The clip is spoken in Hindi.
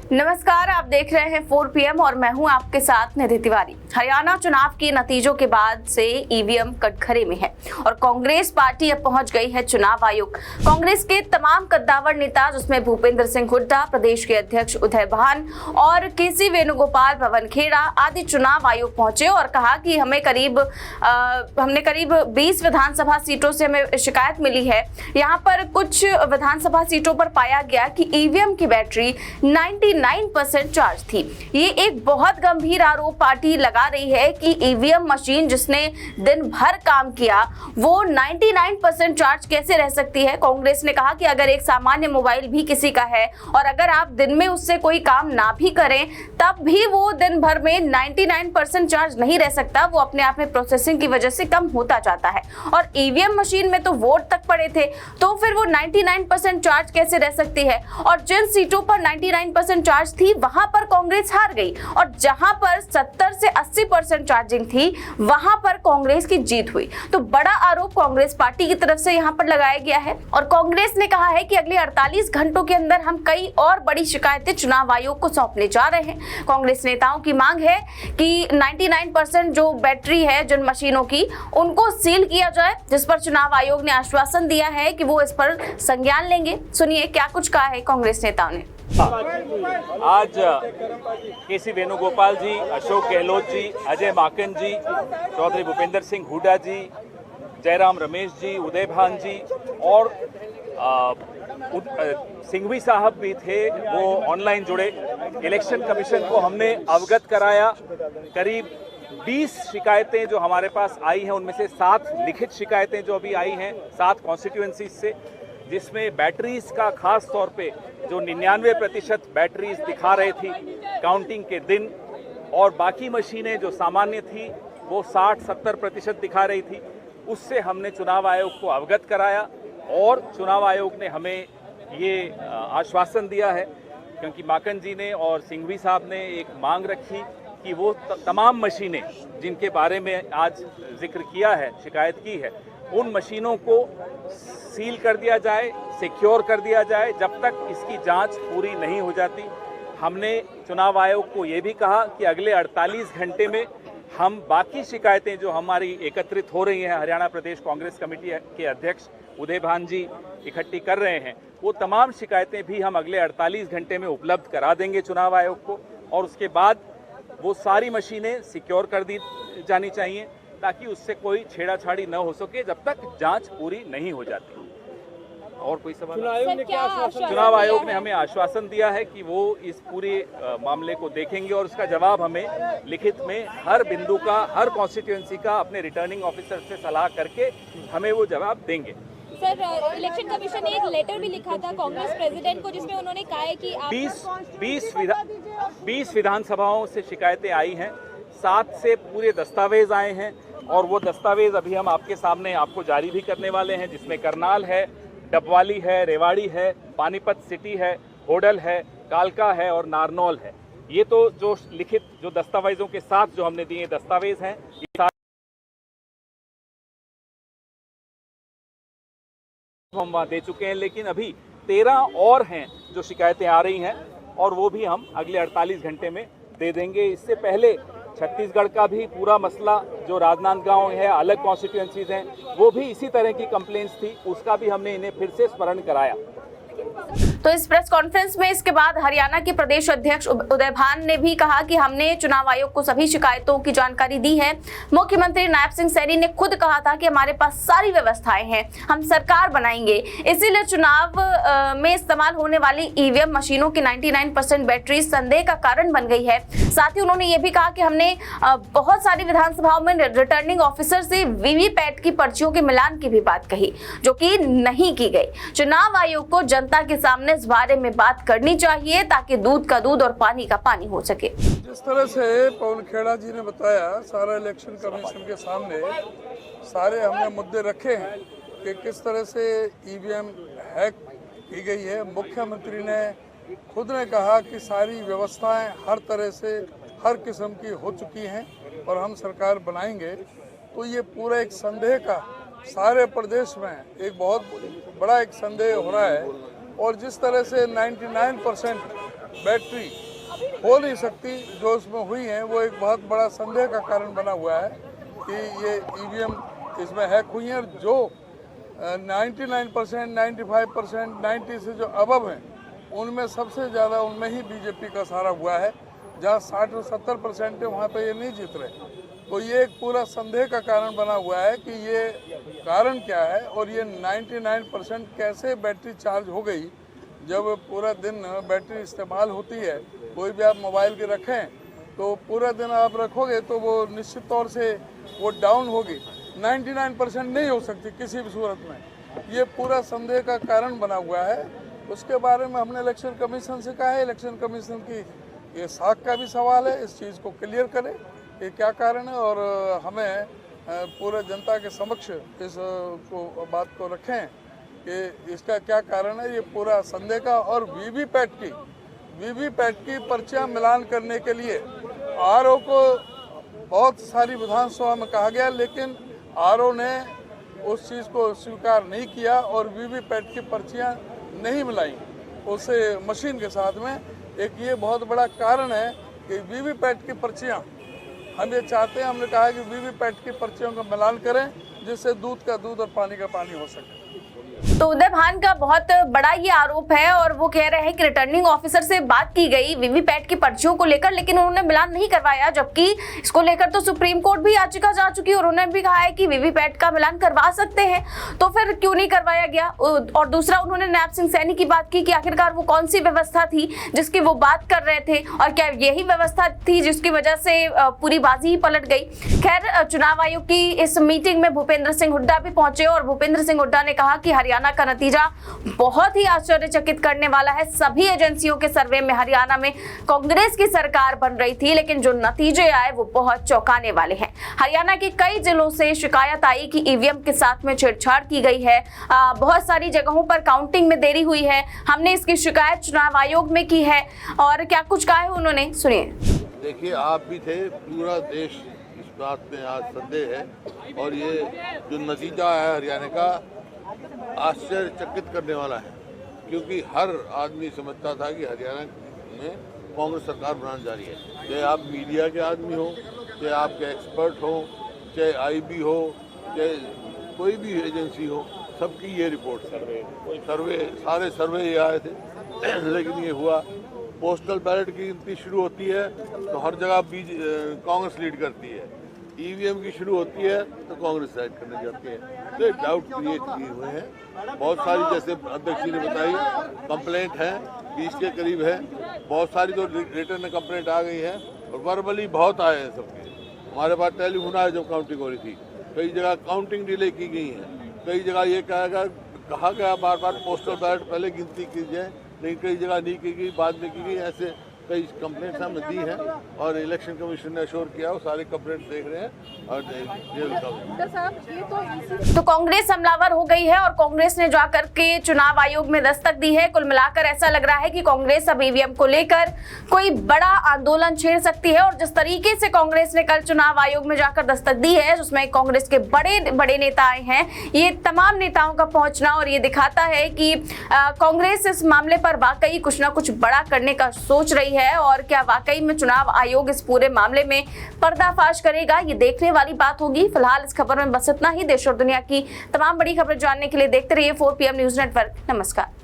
नमस्कार, आप देख रहे हैं 4 PM और मैं हूं आपके साथ निधि तिवारी। हरियाणा चुनाव के नतीजों के बाद से ईवीएम कटघरे में है और कांग्रेस पार्टी अब पहुंच गई है चुनाव आयोग। कांग्रेस के तमाम कद्दावर नेता, जिसमें भूपेंद्र सिंह हुड्डा, प्रदेश के अध्यक्ष उदय भान और केसी वेणुगोपाल, पवन खेड़ा आदि चुनाव आयोग पहुंचे और कहा कि हमने करीब 20 विधानसभा सीटों से हमें शिकायत मिली है। यहाँ पर कुछ विधानसभा सीटों पर पाया गया कि ईवीएम की बैटरी 99% चार्ज थी। ये एक बहुत गंभीर आरोप पार्टी लगा रही है कि ईवीएम मशीन जिसने दिन भर काम किया वो 99% चार्ज कैसे रह सकती है। कांग्रेस ने कहा कि अगर एक सामान्य मोबाइल भी किसी का है और अगर आप दिन में उससे कोई काम ना भी करें तब भी वो दिन भर में 99% चार्ज नहीं रह सकता, वो अपने आप में प्रोसेसिंग की वजह से कम होता जाता है। और ईवीएम मशीन में तो वोट तक पड़े थे, तो फिर वो 99% चार्ज कैसे रह सकती है। और जिन सीटों पर 99% चार्ज थी वहां पर कांग्रेस हार गई और जहां पर 70 से 80% चार्जिंग थी वहां पर कांग्रेस की जीत हुई। तो बड़ा आरोप कांग्रेस पार्टी की तरफ से यहां पर लगाया गया है और कांग्रेस ने कहा है कि अगले 48 घंटों के अंदर हम कई और बड़ी शिकायतें चुनाव आयोग को सौंपने जा रहे हैं। कांग्रेस नेताओं की मांग है कि 99% जो बैटरी है जिन मशीनों की, उनको सील किया जाए, जिस पर चुनाव आयोग ने आश्वासन दिया है कि वो इस पर संज्ञान लेंगे। सुनिए क्या कुछ कहा है कांग्रेस नेताओं ने। आज केसी वेणुगोपाल जी, अशोक गहलोत जी, अजय माकन जी, चौधरी भूपेंद्र सिंह हुड्डा जी, जयराम रमेश जी, उदय भान जी और सिंघवी साहब भी थे, वो ऑनलाइन जुड़े। इलेक्शन कमीशन को हमने अवगत कराया। करीब 20 शिकायतें जो हमारे पास आई हैं उनमें से 7 लिखित शिकायतें जो अभी आई हैं 7 कॉन्स्टिट्यूएंसीज से, जिसमें बैटरीज का खास तौर पे जो 99% बैटरीज दिखा रहे थी काउंटिंग के दिन, और बाकी मशीनें जो सामान्य थी वो 60-70% दिखा रही थी। उससे हमने चुनाव आयोग को अवगत कराया और चुनाव आयोग ने हमें ये आश्वासन दिया है, क्योंकि माकन जी ने और सिंघवी साहब ने एक मांग रखी कि वो तमाम मशीनें जिनके बारे में आज जिक्र किया है, शिकायत की है, उन मशीनों को सील कर दिया जाए, सिक्योर कर दिया जाए जब तक इसकी जांच पूरी नहीं हो जाती। हमने चुनाव आयोग को ये भी कहा कि अगले 48 घंटे में हम बाकी शिकायतें जो हमारी एकत्रित हो रही हैं, हरियाणा प्रदेश कांग्रेस कमेटी के अध्यक्ष उदय भान जी इकट्ठी कर रहे हैं, वो तमाम शिकायतें भी हम अगले 48 घंटे में उपलब्ध करा देंगे चुनाव आयोग को। और उसके बाद वो सारी मशीनें सिक्योर कर दी जानी चाहिए ताकि उससे कोई छेड़ाछाड़ी न हो सके जब तक जांच पूरी नहीं हो जाती। और कोई सवाल? चुनाव आयोग ने हमें आश्वासन दिया है कि वो इस पूरे मामले को देखेंगे और उसका जवाब हमें लिखित में हर बिंदु का, हर कॉन्स्टिट्यूएंसी का अपने रिटर्निंग ऑफिसर से सलाह करके हमें वो जवाब देंगे। सर, इलेक्शन कमीशन ने एक लेटर भी लिखा था कांग्रेस प्रेसिडेंट को, जिसमें उन्होंने कहा है कि आप 20 विधानसभाओं से शिकायतें आई हैं, 7 से पूरे दस्तावेज आए हैं और वो दस्तावेज अभी हम आपके सामने आपको जारी भी करने वाले हैं, जिसमें करनाल है, डबवाली है, रेवाड़ी है, पानीपत सिटी है, होडल है, कालका है और नारनौल है। ये तो जो लिखित जो दस्तावेजों के साथ जो हमने दिए दस्तावेज हैं, ये सारे हम वहाँ दे चुके हैं, लेकिन अभी 13 और हैं जो शिकायतें आ रही हैं और वो भी हम अगले 48 घंटे में दे देंगे। इससे पहले छत्तीसगढ़ का भी पूरा मसला जो राजनांदगांव है, अलग कॉन्स्टिट्यूएंसीज हैं, वो भी इसी तरह की कंप्लेंट्स थी, उसका भी हमने इन्हें फिर से स्मरण कराया। तो इस प्रेस कॉन्फ्रेंस में इसके बाद हरियाणा के प्रदेश अध्यक्ष उदय भान ने भी कहा कि हमने चुनाव आयोग को सभी शिकायतों की जानकारी दी है। मुख्यमंत्री नायब सिंह सैनी ने खुद कहा था कि हमारे पास सारी व्यवस्थाएं हैं, हम सरकार बनाएंगे, इसीलिए चुनाव में इस्तेमाल होने वाली ईवीएम मशीनों की 99% बैटरी संदेह का कारण बन गई है। साथ ही उन्होंने ये भी कहा कि हमने बहुत सारी विधानसभाओं में रिटर्निंग ऑफिसर से वीवीपैट की पर्चियों के मिलान की भी बात कही, जो कि नहीं की गई। चुनाव आयोग को जनता के सामने इस बारे में बात करनी चाहिए ताकि दूध का दूध और पानी का पानी हो सके। जिस तरह से पवन खेड़ा जी ने बताया, सारा इलेक्शन कमीशन के सामने सारे हमने मुद्दे रखे हैं कि किस तरह से ईवीएम हैक की गई है। मुख्यमंत्री ने खुद ने कहा कि सारी व्यवस्थाएं हर तरह से हर किस्म की हो चुकी हैं और हम सरकार बनाएंगे। तो ये पूरा एक संदेह का सारे प्रदेश में एक बहुत बड़ा एक संदेह हो रहा है। और जिस तरह से 99% बैटरी हो नहीं सकती जो उसमें हुई है, वो एक बहुत बड़ा संदेह का कारण बना हुआ है कि ये ईवीएम इसमें हैक हुई है। और जो 99%, 95%, 90 से जो अबव हैं, उनमें सबसे ज़्यादा उनमें ही बीजेपी का सहारा हुआ है। जहाँ 60 और 70% है वहाँ पे ये नहीं जीत रहे। तो ये एक पूरा संदेह का कारण बना हुआ है कि ये कारण क्या है और ये 99% कैसे बैटरी चार्ज हो गई। जब पूरा दिन बैटरी इस्तेमाल होती है, कोई भी आप मोबाइल के रखें तो पूरा दिन आप रखोगे तो वो निश्चित तौर से वो डाउन होगी। 99% नहीं हो सकती किसी भी सूरत में। ये पूरा संदेह का कारण बना हुआ है। उसके बारे में हमने इलेक्शन कमीशन से कहा है, इलेक्शन कमीशन की ये साख का भी सवाल है, इस चीज़ को क्लियर करें कि क्या कारण है और हमें पूरे जनता के समक्ष इस बात को रखें कि इसका क्या कारण है। ये पूरा संदेह का। और वीवीपैट की पर्चियां मिलान करने के लिए आरओ को बहुत सारी विधानसभा में कहा गया, लेकिन आरओ ने उस चीज़ को स्वीकार नहीं किया और वीवीपैट की पर्चियां नहीं मिलाई उससे मशीन के साथ में। एक ये बहुत बड़ा कारण है कि वीवीपैट की पर्चियां हम ये चाहते हैं, हमने कहा है कि वीवीपैट की पर्चियों का मिलान करें जिससे दूध का दूध और पानी का पानी हो सके। तो उदय भान का बहुत बड़ा ये आरोप है और वो कह रहे हैं कि रिटर्निंग ऑफिसर से बात की गई वीवीपैट की पर्चियों को लेकर, लेकिन उन्होंने मिलान नहीं करवाया। जबकि इसको लेकर तो सुप्रीम कोर्ट भी याचिका जा चुकी है और उन्होंने भी कहा है कि वीवीपैट का मिलान करवा सकते हैं, तो फिर क्यों नहीं करवाया गया। और दूसरा, उन्होंने नैब सिंह सैनी की बात की कि आखिरकार वो कौन सी व्यवस्था थी जिसकी वो बात कर रहे थे और क्या यही व्यवस्था थी जिसकी वजह से पूरी बाजी ही पलट गई। खैर, चुनाव आयोग की इस मीटिंग में भूपेंद्र सिंह हुड्डा भी पहुंचे और भूपेंद्र सिंह हुड्डा ने कहा कि हरियाणा का नतीजा बहुत ही आश्चर्यचकित करने वाला है। सभी एजेंसियों के सर्वे में हरियाणा में कांग्रेस की सरकार बन रही थी, लेकिन जो नतीजे आए वो बहुत चौंकाने वाले हैं। हरियाणा के कई जिलों से शिकायत आई कि ईवीएम के साथ में छेड़छाड़ की गई है, बहुत सारी जगहों पर काउंटिंग में देरी हुई है। हमने इसकी शिकायत चुनाव आयोग में की है और क्या कुछ कहा है उन्होंने, सुनिए। देखिए, आप भी थे, पूरा देश इस बात में आज संदेह है और ये जो नतीजा है हरियाणा का आश्चर्यचकित करने वाला है, क्योंकि हर आदमी समझता था कि हरियाणा में कांग्रेस सरकार बनाने जा रही है। चाहे आप मीडिया के आदमी हो, चाहे आपके एक्सपर्ट हो, चाहे आईबी हो, चाहे कोई भी एजेंसी हो, सबकी ये रिपोर्ट सारे सर्वे ये आए थे। लेकिन ये हुआ, पोस्टल बैलेट की गिनती शुरू होती है तो हर जगह कांग्रेस लीड करती है, ईवीएम की शुरू होती है तो कांग्रेस साइड करने जाती है। तो डाउट क्रिएट किए हुए हैं बहुत सारी, जैसे अध्यक्ष जी ने बताई, कंप्लेंट है 20 के करीब है। बहुत सारी तो रिटर्न कंप्लेंट आ गई है और वर्बली बहुत आए हैं सबके। हमारे पास टेलीफोन आया जब काउंटिंग हो रही थी, कई जगह काउंटिंग डिले की गई है, कई जगह ये कहा गया बार बार पोस्टल बैलेट पहले गिनती की जाए, लेकिन कई जगह नहीं की गई, बाद में की गई। ऐसे कई कंप्लेंट्स हमने दी हैं और इलेक्शन कमीशन ने अश्योर किया, वो सारे कंप्लेंट देख रहे हैं और तो कांग्रेस हमलावर हो गई है और कांग्रेस ने जाकर के चुनाव आयोग में दस्तक दी है। कुल मिलाकर ऐसा लग रहा है कि कांग्रेस अब ईवीएम को लेकर कोई बड़ा आंदोलन छेड़ सकती है। और जिस तरीके से कांग्रेस ने कल चुनाव आयोग में जाकर दस्तक दी है, जिसमें कांग्रेस के बड़े बड़े नेता आए हैं, ये तमाम नेताओं का पहुंचना और ये दिखाता है कि कांग्रेस इस मामले पर वाकई कुछ ना कुछ बड़ा करने का सोच रही है। और क्या वाकई में चुनाव आयोग इस पूरे मामले में पर्दाफाश करेगा, ये देखने वाली बात होगी। फिलहाल इस खबर में बस इतना ही। देश और दुनिया की तमाम बड़ी खबरें जानने के लिए देखते रहिए 4 PM न्यूज नेटवर्क। नमस्कार।